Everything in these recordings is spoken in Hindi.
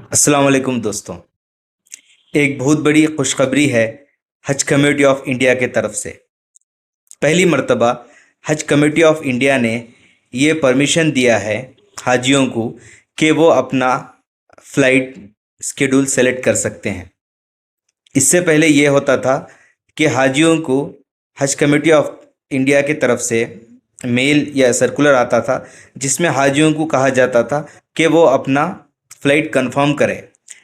अस्सलाम वालेकुम दोस्तों। एक बहुत बड़ी खुशखबरी है हज कमेटी ऑफ इंडिया के तरफ से। पहली मर्तबा हज कमेटी ऑफ इंडिया ने ये परमिशन दिया है हाजियों को कि वो अपना फ़्लाइट स्केड्यूल सेलेक्ट कर सकते हैं। इससे पहले ये होता था कि हाजियों को हज कमेटी ऑफ इंडिया की तरफ से मेल या सर्कुलर आता था जिसमें हाजियों को कहा जाता था कि वो अपना फ़्लाइट कंफर्म करें।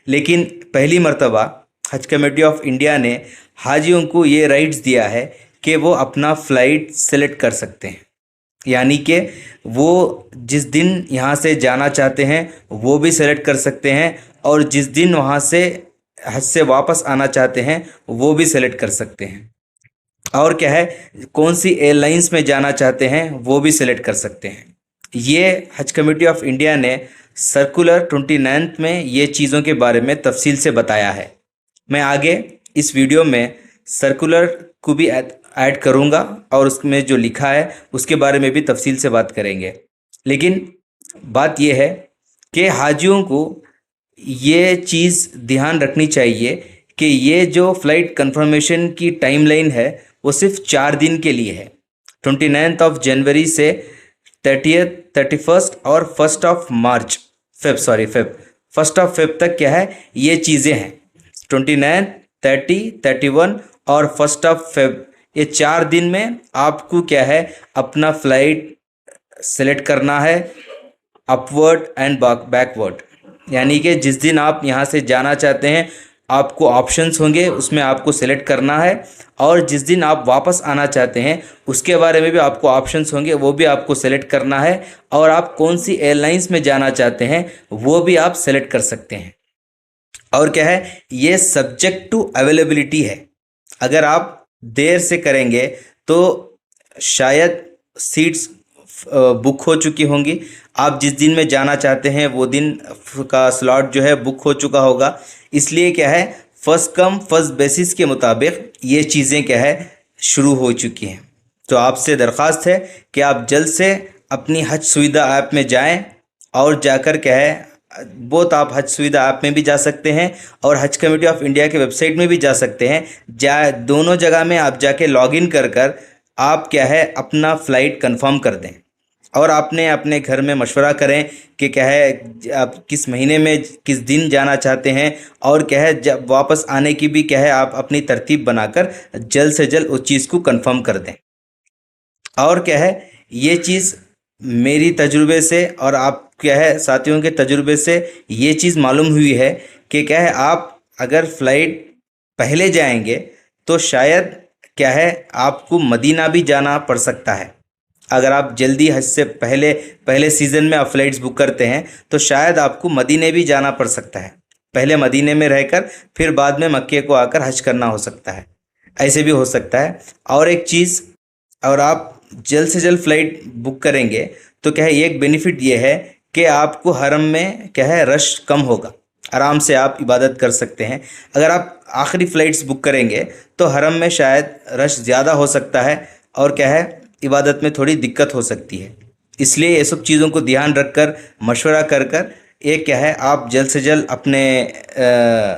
लेकिन पहली मर्तबा हज कमेटी ऑफ इंडिया ने हाजियों को ये राइट्स दिया है कि वो अपना फ़्लाइट सेलेक्ट कर सकते हैं। यानी कि वो जिस दिन यहाँ से जाना चाहते हैं वो भी सेलेक्ट कर सकते हैं और जिस दिन वहाँ से हज से वापस आना चाहते हैं वो भी सेलेक्ट कर सकते हैं। और क्या है, कौन सी एयरलाइंस में जाना चाहते हैं वो भी सिलेक्ट कर सकते हैं। ये हज कमेटी ऑफ इंडिया ने सर्कुलर 29 में ये चीज़ों के बारे में तफसील से बताया है। मैं आगे इस वीडियो में सर्कुलर को भी ऐड करूँगा और उसमें जो लिखा है उसके बारे में भी तफसील से बात करेंगे। लेकिन बात यह है कि हाजियों को ये चीज़ ध्यान रखनी चाहिए कि ये जो फ़्लाइट कंफर्मेशन की टाइमलाइन है वो सिर्फ 4 दिन के लिए है। 29 ऑफ जनवरी से 30th 31st और 1st of Feb 1st of Feb तक क्या है ये चीज़ें हैं। 29, 30, 31 और 1st ऑफ फेब, ये 4 दिन में आपको क्या है अपना फ़्लाइट सेलेक्ट करना है अपवर्ड एंड बैकवर्ड। यानी कि जिस दिन आप यहाँ से जाना चाहते हैं आपको ऑप्शंस होंगे, उसमें आपको सेलेक्ट करना है। और जिस दिन आप वापस आना चाहते हैं उसके बारे में भी आपको ऑप्शंस होंगे, वो भी आपको सेलेक्ट करना है। और आप कौन सी एयरलाइंस में जाना चाहते हैं वो भी आप सेलेक्ट कर सकते हैं। और क्या है, ये सब्जेक्ट टू अवेलेबिलिटी है। अगर आप देर से करेंगे तो शायद सीट्स बुक हो चुकी होंगी। आप जिस दिन में जाना चाहते हैं वो दिन का स्लॉट जो है बुक हो चुका होगा। इसलिए क्या है, फर्स्ट कम फर्स्ट बेसिस के मुताबिक ये चीज़ें क्या है शुरू हो चुकी हैं। तो आपसे दरख्वास्त है कि आप जल्द से अपनी हज सुविधा ऐप में जाएं और जाकर क्या है, बोथ आप हज सुविधा ऐप में भी जा सकते हैं और हज कमेटी ऑफ इंडिया के वेबसाइट में भी जा सकते हैं। दोनों जगह में आप जाके लॉगिन कर कर आप क्या है अपना फ़्लाइट कंफर्म कर दें। और आपने अपने घर में मशवरा करें कि क्या है आप किस महीने में किस दिन जाना चाहते हैं। और क्या है, जब वापस आने की भी क्या है आप अपनी तरतीब बनाकर जल्द से जल्द उस चीज़ को कंफर्म कर दें। और क्या है, ये चीज़ मेरी तजुर्बे से और आप क्या है साथियों के तजुर्बे से ये चीज़ मालूम हुई है कि क्या है आप अगर फ़्लाइट पहले जाएंगे तो शायद क्या है आपको मदीना भी जाना पड़ सकता है। अगर आप जल्दी हज से पहले पहले सीज़न में आप फ़्लाइट्स बुक करते हैं तो शायद आपको मदीने भी जाना पड़ सकता है। पहले मदीने में रहकर फिर बाद में मक्के को आकर हज करना हो सकता है, ऐसे भी हो सकता है। और एक चीज़, और आप जल्द से जल्द फ़्लाइट बुक करेंगे तो क्या है एक बेनिफिट ये है कि आपको हरम में क्या है रश कम होगा, आराम से आप इबादत कर सकते हैं। अगर आप आखिरी फ़्लाइट्स बुक करेंगे तो हरम में शायद रश ज़्यादा हो सकता है और क्या है इबादत में थोड़ी दिक्कत हो सकती है। इसलिए ये सब चीज़ों को ध्यान रखकर मशवरा कर कर एक क्या है आप जल्द से जल्द अपने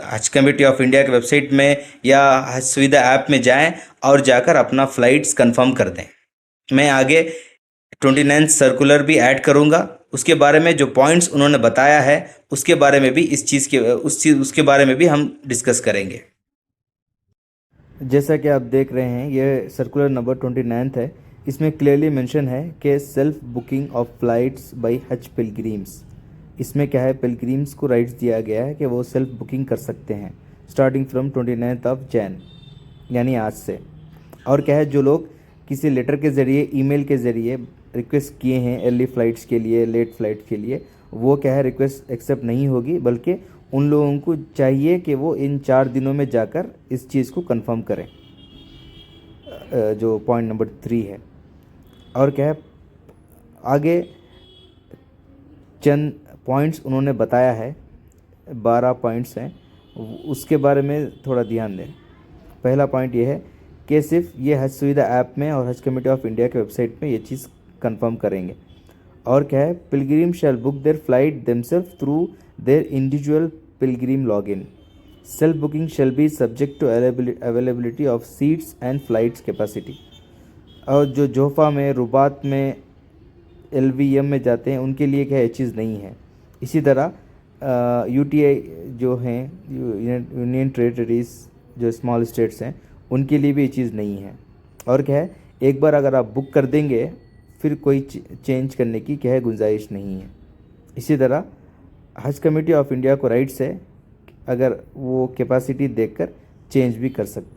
हज कमेटी ऑफ इंडिया के वेबसाइट में या हज सुविधा ऐप में जाएं और जाकर अपना फ़्लाइट्स कंफर्म कर दें। मैं आगे 29 सर्कुलर भी ऐड करूंगा, उसके बारे में जो पॉइंट्स उन्होंने बताया है उसके बारे में भी इस चीज़ के उसके बारे में भी हम डिस्कस करेंगे। जैसा कि आप देख रहे हैं ये सर्कुलर नंबर 29 है। इसमें क्लियरली मेंशन है कि self booking of flights by Haj pilgrims. इसमें क्या है, पिलग्रिम्स को राइट्स दिया गया है कि वो सेल्फ बुकिंग कर सकते हैं स्टार्टिंग फ्रॉम 29 ऑफ जैन यानी आज से। और क्या है, जो लोग किसी लेटर के ज़रिए ईमेल के ज़रिए रिक्वेस्ट किए हैं अर्ली फ़्लाइट्स के लिए लेट फ़्लाइट के लिए, वो क्या है रिक्वेस्ट एक्सेप्ट नहीं होगी, बल्कि उन लोगों को चाहिए कि वो इन 4 दिनों में जाकर इस चीज़ को कंफर्म करें, जो पॉइंट नंबर 3 है। और क्या है, आगे चंद पॉइंट्स उन्होंने बताया है, 12 पॉइंट्स हैं, उसके बारे में थोड़ा ध्यान दें। पहला पॉइंट ये है कि सिर्फ ये हज सुविधा ऐप में और हज कमेटी ऑफ इंडिया के वेबसाइट में ये चीज़ कंफर्म करेंगे। और क्या है, pilgrim shall book their flight themselves through their individual pilgrim login. Self booking shall be subject to availability of seats and flights capacity. और जो जोहफा में, रुबात में, LVM में जाते हैं उनके लिए क्या ये चीज़ नहीं है। इसी तरह UTI जो हैं, यूनियन टेरेटरीज जो स्मॉल स्टेट्स हैं, उनके लिए भी ये चीज़ नहीं है। और क्या है, एक बार अगर आप बुक कर देंगे फिर कोई चेंज करने की क्या है गुंजाइश नहीं है। इसी तरह हज कमेटी ऑफ इंडिया को राइट्स है अगर वो कैपेसिटी देखकर चेंज भी कर सकते हैं।